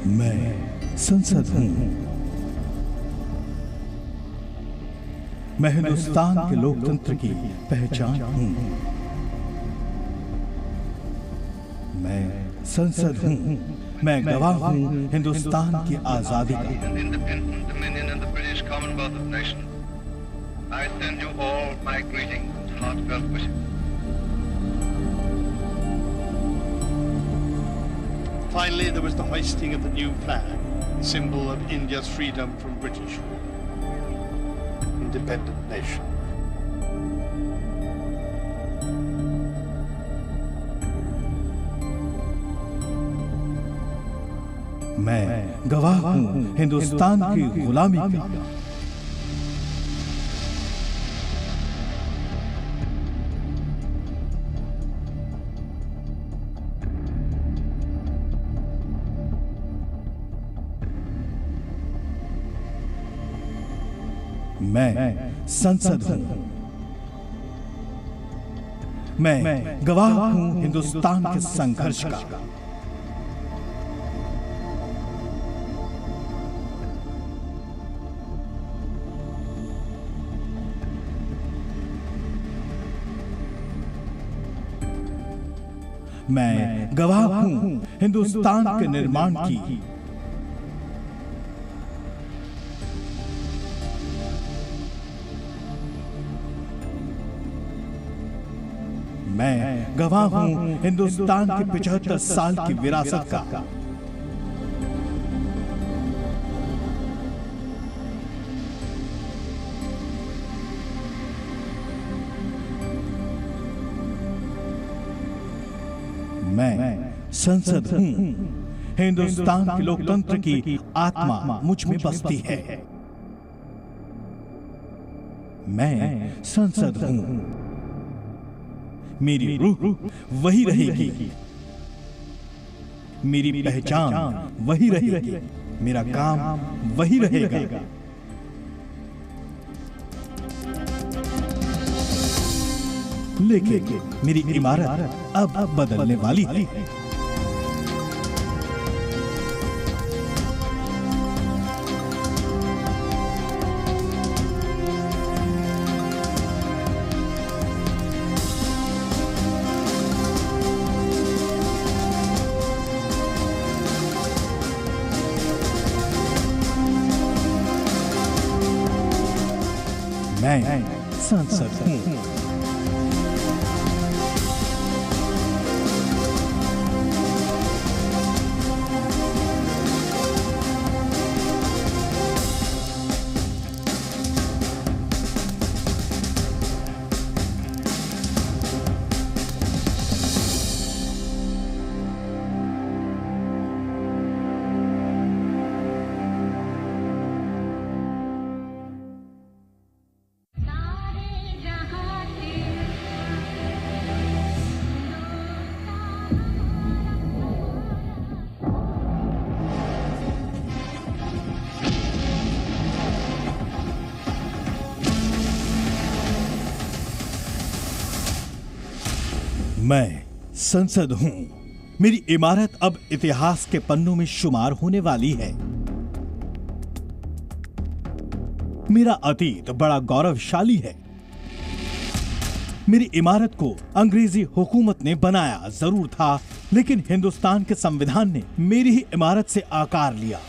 मैं संसद हूं। मैं हिंदुस्तान के लोकतंत्र की पहचान हूं। मैं संसद हूं। मैं गवाह हूं हिंदुस्तान की आजादी का। Finally, there was the hoisting of the new flag, symbol of India's freedom from British rule. Independent nation. मैं गवाह हूं हिंदुस्तान की गुलामी का। मैं संसद हूं। मैं गवाह हूं हिंदुस्तान के संघर्ष का। मैं गवाह हूं हिंदुस्तान के निर्माण की। मैं गवाह हूं हिंदुस्तान के 75 साल की विरासत का। मैं संसद हूं। हिंदुस्तान के लोकतंत्र की आत्मा मुझ में बसती है। मैं संसद हूं। मेरी रूह वही रहेगी। मेरी पहचान वही रहेगी। मेरा काम वही रहेगा। लेकिन मेरी इमारत अब बदलने वाली है। मैं संसद हूं। मैं संसद हूं। मेरी इमारत अब इतिहास के पन्नों में शुमार होने वाली है। मेरा अतीत बड़ा गौरवशाली है। मेरी इमारत को अंग्रेजी हुकूमत ने बनाया जरूर था, लेकिन हिंदुस्तान के संविधान ने मेरी ही इमारत से आकार लिया।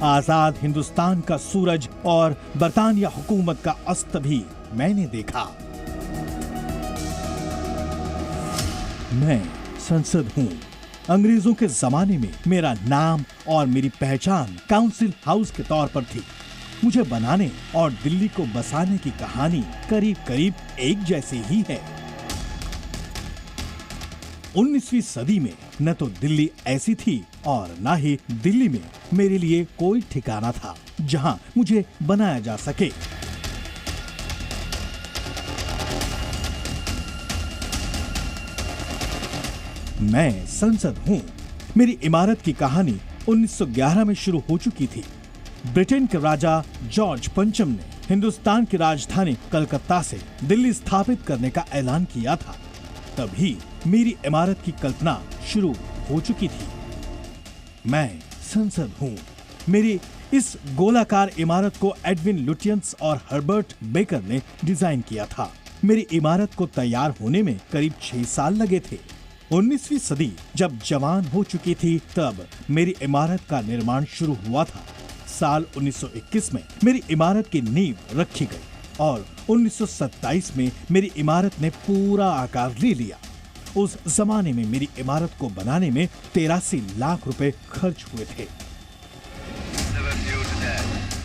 आजाद हिंदुस्तान का सूरज और बरतानिया हुकूमत का अस्त भी मैंने देखा। मैं संसद हूं। अंग्रेजों के जमाने में मेरा नाम और मेरी पहचान काउंसिल हाउस के तौर पर थी। मुझे बनाने और दिल्ली को बसाने की कहानी करीब करीब एक जैसी ही है। 19वीं सदी में न तो दिल्ली ऐसी थी और न ही दिल्ली में मेरे लिए कोई ठिकाना था जहां मुझे बनाया जा सके। मैं संसद हूं। मेरी इमारत की कहानी 1911 में शुरू हो चुकी थी। ब्रिटेन के राजा जॉर्ज पंचम ने हिंदुस्तान की राजधानी कलकत्ता से दिल्ली स्थापित करने का ऐलान किया था। तभी मेरी इमारत की कल्पना शुरू हो चुकी थी। मैं संसद हूँ। मेरी इस गोलाकार इमारत को एडविन लुटियंस और हर्बर्ट बेकर ने डिजाइन किया था। मेरी इमारत को तैयार होने में करीब 6 साल लगे थे। 19वीं सदी जब जवान हो चुकी थी तब मेरी इमारत का निर्माण शुरू हुआ था। साल 1921 में मेरी इमारत की नींव रखी गई और 1927 में मेरी इमारत ने पूरा आकार ले लिया। उस जमाने में मेरी इमारत को बनाने में 83 लाख रुपए खर्च हुए थे।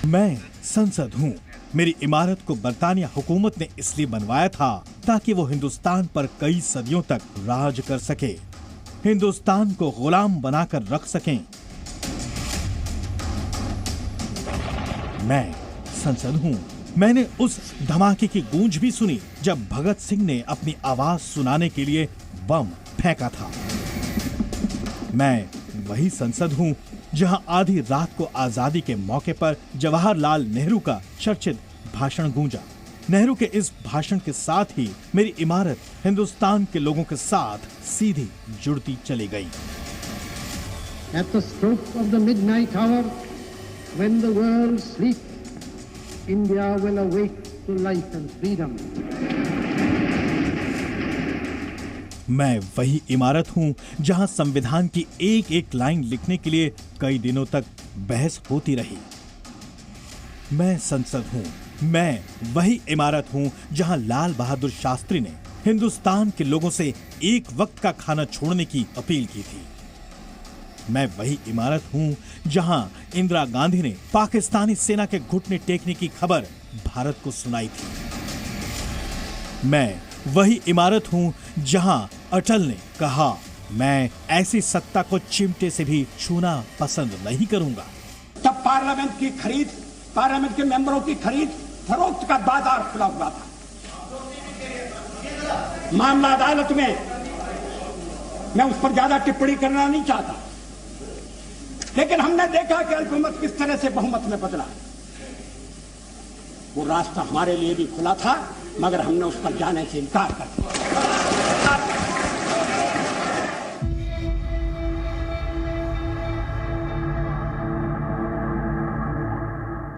मैं संसद हूँ। मेरी इमारत को बरतानिया हुकूमत ने इसलिए बनवाया था ताकि वो हिंदुस्तान पर कई सदियों तक राज कर सके, हिंदुस्तान को गुलाम बनाकर रख सकें। मैं संसद हूँ। मैंने उस धमाके की गूंज भी सुनी जब भगत सिंह ने अपनी आवाज सुनाने के लिए बम फेंका था। मैं वही संसद हूँ जहां आधी रात को आजादी के मौके पर जवाहरलाल नेहरू का चर्चित भाषण गूंजा। नेहरू के इस भाषण के साथ ही मेरी इमारत हिंदुस्तान के लोगों के साथ सीधी जुड़ती चली गई। At the stroke of the midnight hour, when the world sleeps, India will awake to life and freedom. मैं वही इमारत हूँ जहां संविधान की एक एक लाइन लिखने के लिए कई दिनों तक बहस होती रही। मैं संसद हूँ। मैं वही इमारत हूँ जहां लाल बहादुर शास्त्री ने हिंदुस्तान के लोगों से एक वक्त का खाना छोड़ने की अपील की थी। मैं वही इमारत हूँ जहां इंदिरा गांधी ने पाकिस्तानी सेना के घुटने टेकने की खबर भारत को सुनाई थी। मैं वही इमारत हूँ जहां अटल ने कहा, मैं ऐसी सत्ता को चिमटे से भी छूना पसंद नहीं करूंगा। तब पार्लियामेंट की खरीद, पार्लियामेंट के मेंबरों की खरीद फरोख्त का बाजार खुला हुआ था। मामला अदालत में, मैं उस पर ज्यादा टिप्पणी करना नहीं चाहता, लेकिन हमने देखा कि अल्पमत किस तरह से बहुमत में बदला। वो रास्ता हमारे लिए भी खुला था, मगर हमने उस पर जाने से इनकार कर दिया।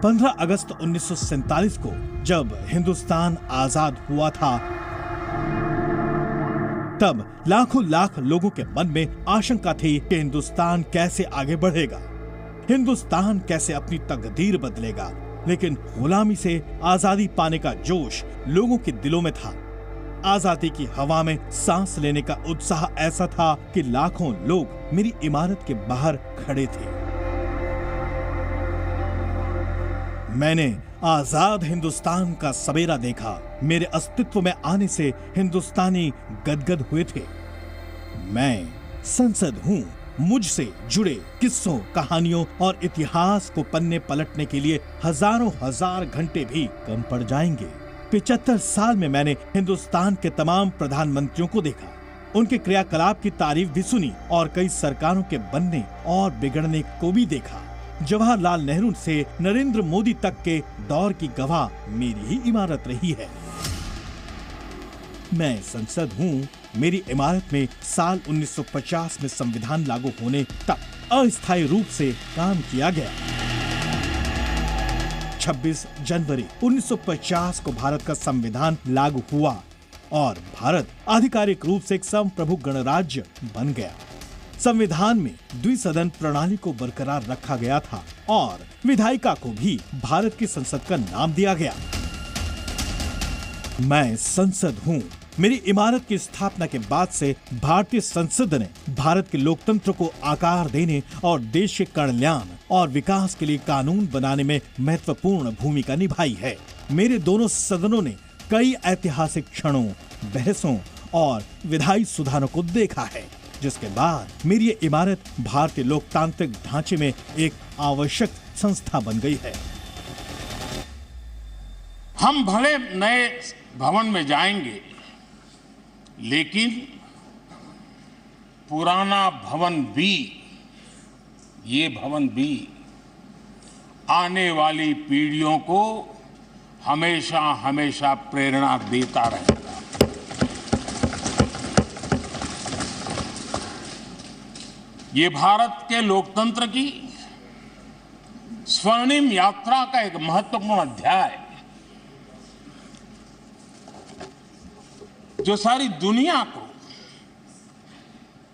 15 अगस्त 1947 को जब हिंदुस्तान आजाद हुआ था, तब लाखों लाख लोगों के मन में आशंका थी कि हिंदुस्तान कैसे आगे बढ़ेगा, हिंदुस्तान कैसे अपनी तकदीर बदलेगा। लेकिन गुलामी से आजादी पाने का जोश लोगों के दिलों में था। आजादी की हवा में सांस लेने का उत्साह ऐसा था कि लाखों लोग मेरी इमारत के बाहर खड़े थे। मैंने आजाद हिंदुस्तान का सवेरा देखा। मेरे अस्तित्व में आने से हिंदुस्तानी गदगद हुए थे। मैं संसद हूँ। मुझसे जुड़े किस्सों, कहानियों और इतिहास को पन्ने पलटने के लिए हजारों हजार घंटे भी कम पड़ जाएंगे। 75 साल में मैंने हिंदुस्तान के तमाम प्रधानमंत्रियों को देखा, उनके क्रियाकलाप की तारीफ भी सुनी और कई सरकारों के बनने और बिगड़ने को भी देखा। जवाहरलाल नेहरू से नरेंद्र मोदी तक के दौर की गवाह मेरी ही इमारत रही है। मैं संसद हूँ। मेरी इमारत में साल 1950 में संविधान लागू होने तक अस्थायी रूप से काम किया गया। 26 जनवरी 1950 को भारत का संविधान लागू हुआ और भारत आधिकारिक रूप से एक संप्रभु गणराज्य बन गया। संविधान में द्विसदन प्रणाली को बरकरार रखा गया था और विधायिका को भी भारत की संसद का नाम दिया गया। मैं संसद हूँ। मेरी इमारत की स्थापना के बाद से भारतीय संसद ने भारत के लोकतंत्र को आकार देने और देश के कल्याण और विकास के लिए कानून बनाने में महत्वपूर्ण भूमिका निभाई है। मेरे दोनों सदनों ने कई ऐतिहासिक क्षणों, बहसों और विधायी सुधारों को देखा है, जिसके बाद मेरी ये इमारत भारतीय लोकतांत्रिक ढांचे में एक आवश्यक संस्था बन गई है। हम भले नए भवन में जाएंगे, लेकिन पुराना भवन भी, ये भवन भी आने वाली पीढ़ियों को हमेशा हमेशा प्रेरणा देता रहेगा। ये भारत के लोकतंत्र की स्वर्णिम यात्रा का एक महत्वपूर्ण अध्याय जो सारी दुनिया को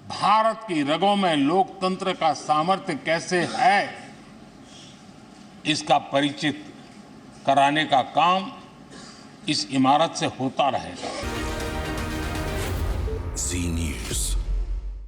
भारत की रगों में लोकतंत्र का सामर्थ्य कैसे है इसका परिचित कराने का काम इस इमारत से होता रहेगा। जी